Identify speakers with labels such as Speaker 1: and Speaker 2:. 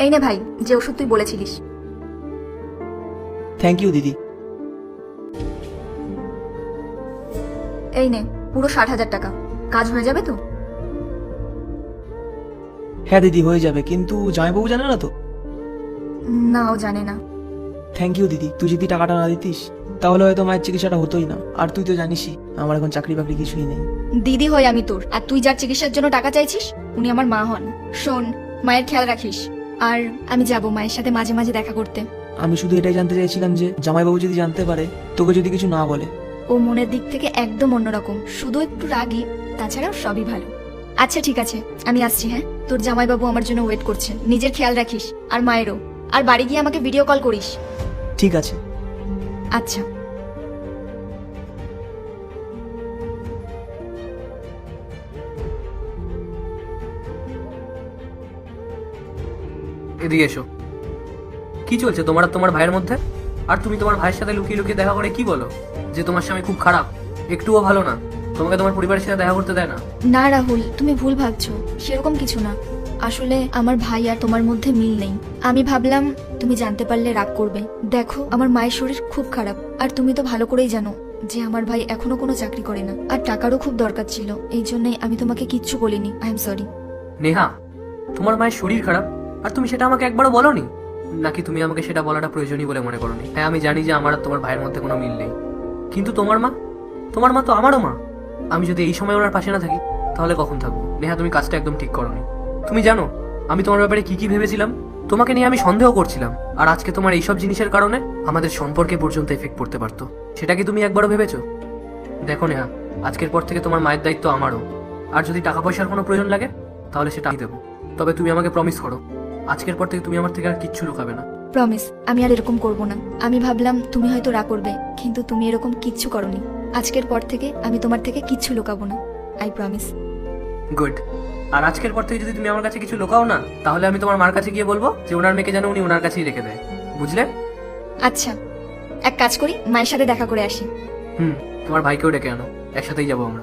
Speaker 1: এই নে ভাই, যে ওষুধ তুই বলেছিলিস।
Speaker 2: থ্যাংক ইউ দিদি।
Speaker 1: এই নে পুরো 60,000 টাকা। কাজ হয়ে যাবে তো?
Speaker 2: হ্যাঁ দিদি, হয়ে যাবে, কিন্তু জামাইবাবু জানে না তো?
Speaker 1: না, ও জানে না।
Speaker 2: থ্যাংক ইউ দিদি। তুই যদি টাকাটা না দিতিস তাহলে হয়তো মায়ের চিকিৎসাটা হতোই না। আর তুই তো জানিসই আমার এখন চাকরি বাকরি কিছুই নেই।
Speaker 1: দিদি হই আমি তোর, আর তুই যার চিকিৎসার জন্য টাকা চাইছিস উনি আমার মা হন। শোন, মায়ের খেয়াল রাখিস। আর আমি যাব মায়ের সাথে মাঝে মাঝে দেখা করতে।
Speaker 2: আমি শুধু এটাই জানতে চাইছিলাম যে জামাইবাবু যদি জানতে পারে, তোকে যদি কিছু না বলে।
Speaker 1: ও মনের দিক থেকে একদম অন্যরকম, শুধু একটু রাগী, তাছাড়াও সবই ভালো। আচ্ছা ঠিক আছে, আমি আসছি। হ্যাঁ, তোর জামাইবাবু আমার জন্য ওয়েট করছে। নিজের খেয়াল রাখিস, আর মায়েরও। আর বাড়ি গিয়ে আমাকে ভিডিও কল করিস।
Speaker 2: ঠিক আছে।
Speaker 1: আচ্ছা।
Speaker 3: এদিকে এসো। কি চলছে তোমার আর তোমার ভাইয়ের মধ্যে? আর তুমি তোমার ভাইয়ের সাথে লুকিয়ে লুকিয়ে দেখা করে কি বলো যে তোমার স্বামী খুব খারাপ, একটুও ভালো না, তোমাকে তোমার পরিবারের সাথে দেখা করতে দেয় না?
Speaker 1: না রাহুল, তুমি ভুল ভাবছো। সেরকম কিছু না। আসলে আমার ভাই আর তোমার মধ্যে মিল নেই। আমি ভাবলাম তুমি জানতে পারলে রাগ করবে। দেখো, আমার মায়ের শরীর খুব খারাপ, আর তুমি তো ভালো করেই জানো যে আমার ভাই এখনো কোনো চাকরি করে না, আর টাকারও খুব দরকার ছিল। এই জন্যই আমি তোমাকে কিচ্ছু বলিনি। I am sorry.
Speaker 3: নেহা, তোমার মায়ের শরীর খারাপ আর তুমি সেটা আমাকে একবারও বলোনি? নাকি তুমি আমাকে সেটা বলাটা প্রয়োজনীয় বলে মনে করোনি? হ্যাঁ, আমি জানি যে আমার আর তোমার ভাইয়ের মধ্যে কোনো মিল নেই, কিন্তু তোমার মা তো আমারও মা। আমি যদি এই সময় ওনার পাশে না থাকি তাহলে কখন থাকবো? নেহা, তুমি কাজটা একদম ঠিক করোনি। তুমি জানো আমি তোমার ব্যাপারে কি কি ভেবেছিলাম? তোমাকে নিয়ে আমি সন্দেহ করছিলাম, আর আজকে তোমার এইসব জিনিসের কারণে আমাদের সম্পর্কে পর্যন্ত এফেক্ট পড়তে পারতো। সেটা কি তুমি একবারও ভেবেছো? দেখো নেহা, আজকের পর থেকে তোমার মায়ের দায়িত্ব আমারও। আর যদি টাকা পয়সার কোনো প্রয়োজন লাগে তাহলে সেটা আমি দেবো। তবে তুমি আমাকে প্রমিস করো, আজকের পর থেকে তুমি আমার থেকে আর কিচ্ছু লুকাবে না।
Speaker 1: প্রমিস, আমি আর এরকম করব না। আমি ভাবলাম তুমি হয়তো রাগ করবে, কিন্তু তুমি এরকম কিচ্ছু করনি। আজকের পর থেকে আমি তোমার থেকে কিচ্ছু লুকাবো না। I promise.
Speaker 3: গুড। আর আজকের পর থেকে যদি তুমি আমার কাছে কিছু লুকাও না, তাহলে আমি তোমার মার কাছে গিয়ে বলবো যে ওনার মেয়েকে যেন উনি ওনার কাছেই রেখে দেয়। বুঝলে?
Speaker 1: আচ্ছা, এক কাজ করি, মায়ের সাথে দেখা করে আসি।
Speaker 3: তোমার ভাইকেও ডেকে আনো, একসাথেই যাবো আমরা।